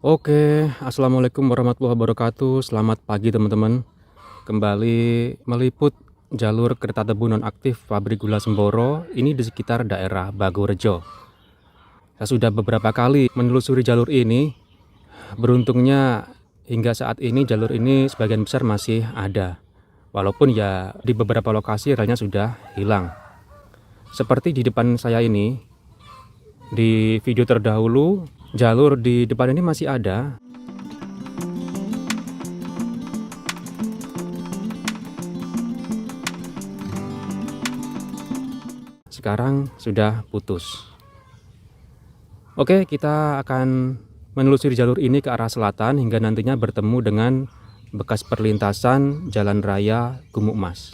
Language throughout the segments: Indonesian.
Oke, assalamualaikum warahmatullahi wabarakatuh. Selamat pagi teman-teman. Kembali meliput jalur kereta tebu nonaktif pabrik gula Semboro. Ini di sekitar daerah Bagorejo. Saya sudah beberapa kali menelusuri jalur ini. Beruntungnya hingga saat ini jalur ini sebagian besar masih ada. Walaupun ya di beberapa lokasi relnya sudah hilang. Seperti di depan saya ini, di video terdahulu jalur di depan ini masih ada. Sekarang sudah putus. Oke, kita akan menelusuri jalur ini ke arah selatan hingga nantinya bertemu dengan bekas perlintasan Jalan Raya Gumuk Mas.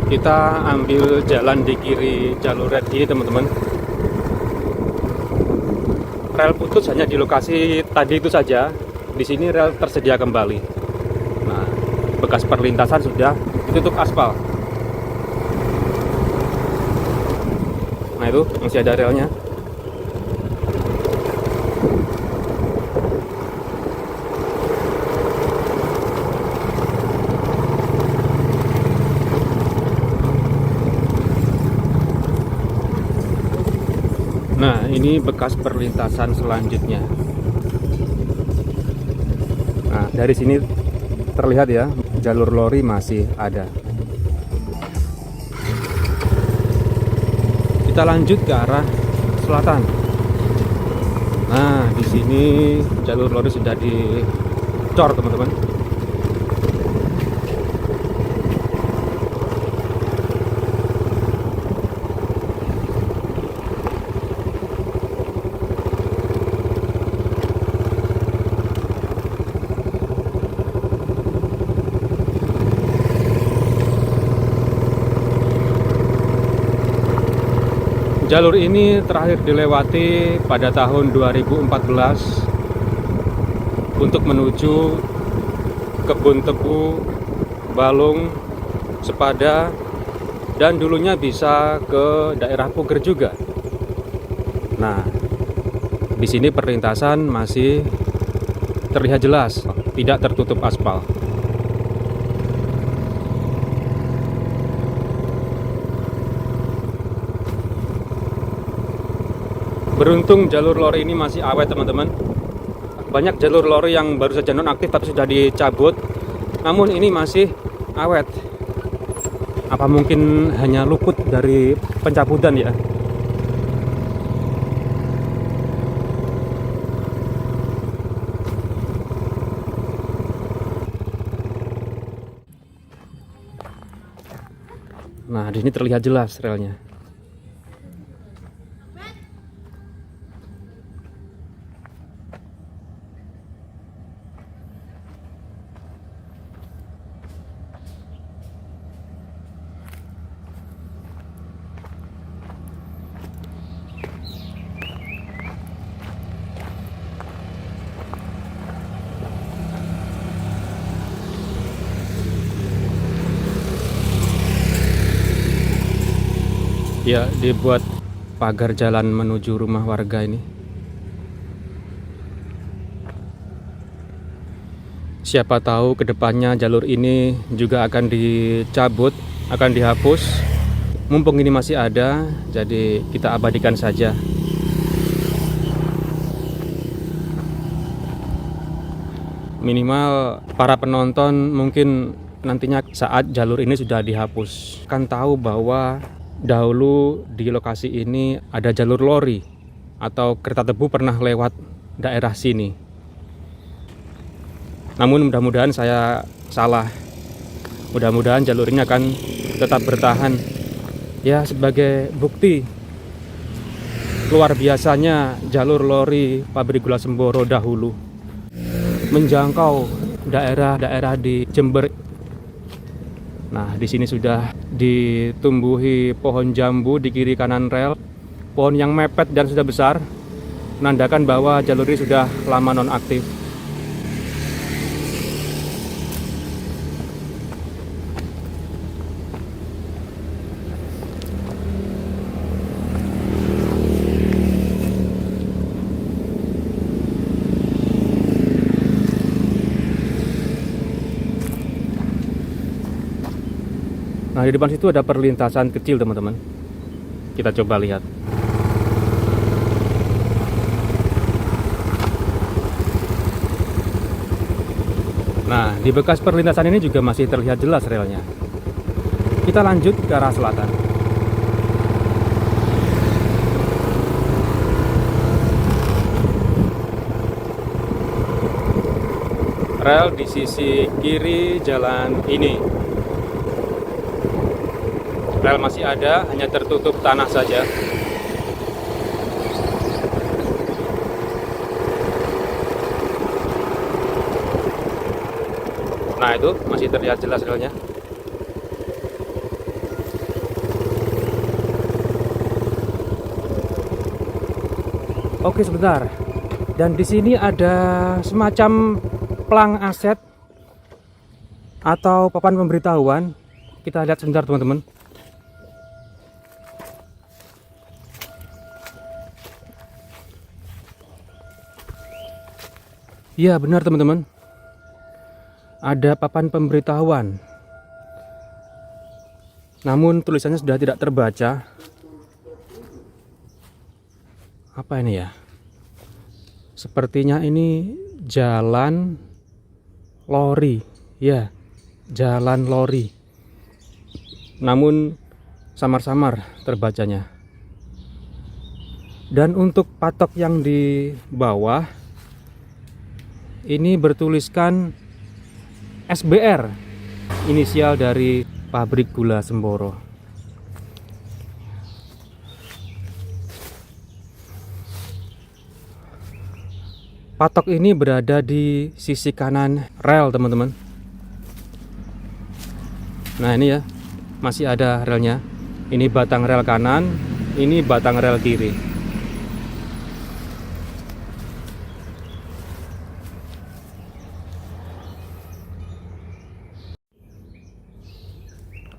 Kita ambil jalan di kiri jalur red ini teman-teman. Rel putus hanya di lokasi tadi itu saja. Di sini rel tersedia kembali. Nah, bekas perlintasan sudah ditutup aspal. Nah itu masih ada relnya. Nah, ini bekas perlintasan selanjutnya. Nah, dari sini terlihat ya, jalur lori masih ada. Kita lanjut ke arah selatan. Nah, di sini jalur lori sudah dicor, teman-teman. Jalur ini terakhir dilewati pada tahun 2014 untuk menuju kebun tebu, Balung, Sepada, dan dulunya bisa ke daerah Puger juga. Nah, di sini perlintasan masih terlihat jelas, tidak tertutup aspal. Beruntung jalur lori ini masih awet teman-teman. Banyak jalur lori yang baru saja nonaktif tapi sudah dicabut, namun ini masih awet. Apa mungkin hanya luput dari pencabutan ya? Nah, di sini terlihat jelas relnya. Ya, dibuat pagar jalan menuju rumah warga ini. Siapa tahu kedepannya jalur ini juga akan dicabut, akan dihapus. Mumpung ini masih ada, jadi kita abadikan saja. Minimal para penonton mungkin nantinya saat jalur ini sudah dihapus kan tahu bahwa dahulu di lokasi ini ada jalur lori atau kereta tebu pernah lewat daerah sini. Namun mudah-mudahan saya salah. Mudah-mudahan jalur ini akan tetap bertahan. Ya, sebagai bukti luar biasanya jalur lori pabrik gula Semboro dahulu menjangkau daerah-daerah di Jember. Nah, di sini sudah ditumbuhi pohon jambu di kiri kanan rel. Pohon yang mepet dan sudah besar. menandakan bahwa jalur ini sudah lama nonaktif. Nah, di depan situ ada perlintasan kecil, teman-teman. Kita coba lihat. Nah, di bekas perlintasan ini juga masih terlihat jelas relnya. Kita lanjut ke arah selatan. Rel di sisi kiri jalan ini. Rel masih ada, hanya tertutup tanah saja. Nah, itu masih terlihat jelas relnya. Oke, sebentar. Dan di sini ada semacam pelang aset atau papan pemberitahuan. Kita lihat sebentar, teman-teman. Ya, benar teman-teman. Ada papan pemberitahuan. Namun tulisannya sudah tidak terbaca. Apa ini ya? Sepertinya ini jalan lori. Ya, jalan lori. Namun samar-samar terbacanya. Dan untuk patok yang di bawah ini bertuliskan SBR, inisial dari Pabrik Gula Semboro. Patok ini berada di sisi kanan rel, teman-teman. Nah, ini ya, masih ada relnya. Ini batang rel kanan, ini batang rel kiri.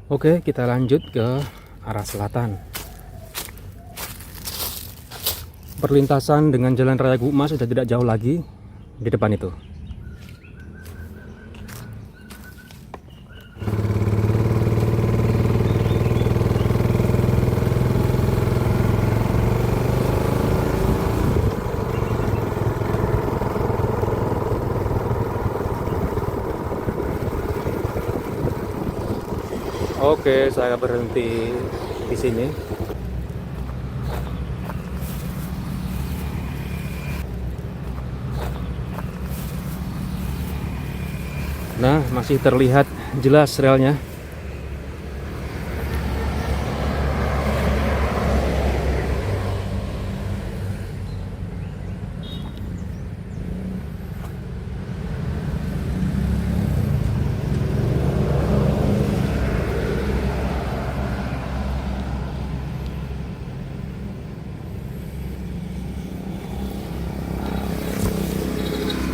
Oke, kita lanjut ke arah selatan. Perlintasan dengan Jalan Raya Gukma sudah tidak jauh lagi di depan itu. Oke, saya berhenti di sini. Nah, masih terlihat jelas relnya.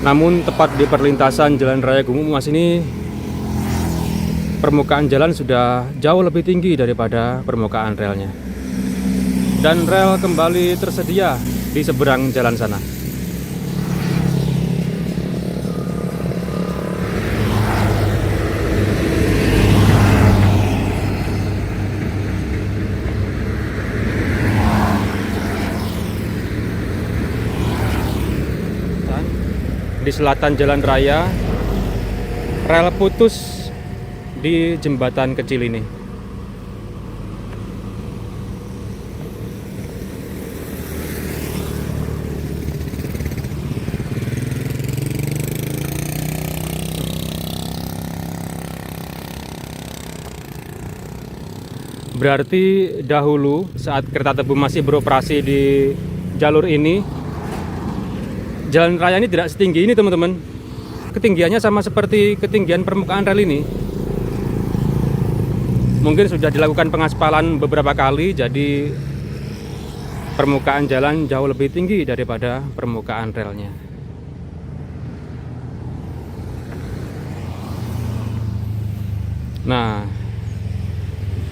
Namun tepat di perlintasan Jalan Raya Gumumas ini, permukaan jalan sudah jauh lebih tinggi daripada permukaan relnya. Dan rel kembali tersedia di seberang jalan sana. Di selatan jalan raya, rel putus di jembatan kecil ini. Berarti dahulu saat kereta tebu masih beroperasi di jalur ini, jalan raya ini tidak setinggi ini, teman-teman. Ketinggiannya sama seperti ketinggian permukaan rel ini. Mungkin sudah dilakukan pengaspalan beberapa kali, jadi permukaan jalan jauh lebih tinggi daripada permukaan relnya. Nah,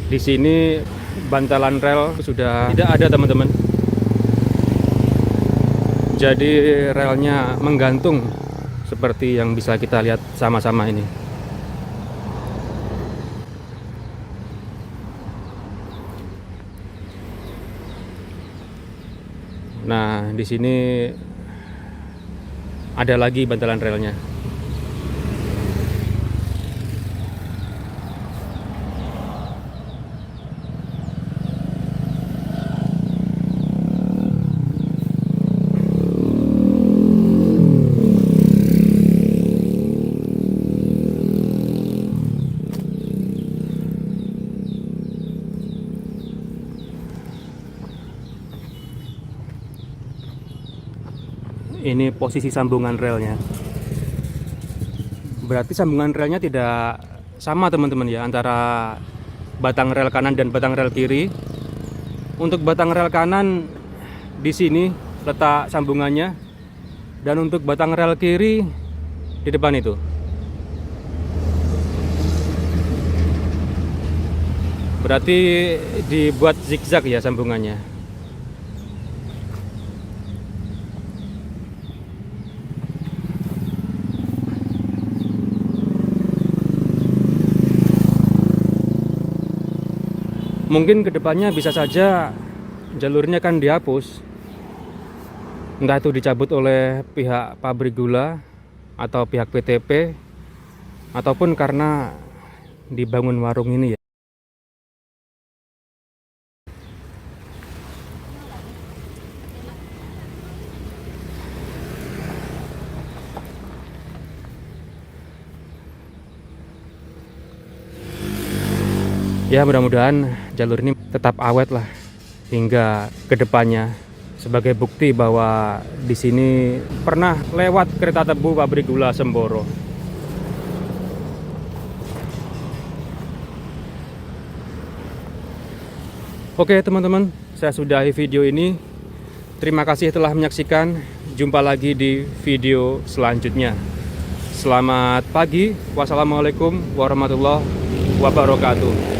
di sini bantalan rel sudah tidak ada, teman-teman. Jadi relnya menggantung seperti yang bisa kita lihat sama-sama ini. Nah, di sini ada lagi bantalan relnya. Ini posisi sambungan relnya. Berarti sambungan relnya tidak sama, teman-teman ya, antara batang rel kanan dan batang rel kiri. Untuk batang rel kanan di sini letak sambungannya, dan untuk batang rel kiri di depan itu. Berarti dibuat zigzag ya sambungannya. Mungkin kedepannya bisa saja jalurnya kan dihapus, entah itu dicabut oleh pihak pabrik gula atau pihak PTP, ataupun karena dibangun warung ini ya. Ya, mudah-mudahan jalur ini tetap awet lah hingga kedepannya, sebagai bukti bahwa di sini pernah lewat kereta tebu pabrik gula Semboro. Oke teman-teman, saya sudahi video ini. Terima kasih telah menyaksikan. Jumpa lagi di video selanjutnya. Selamat pagi. Wassalamualaikum warahmatullahi wabarakatuh.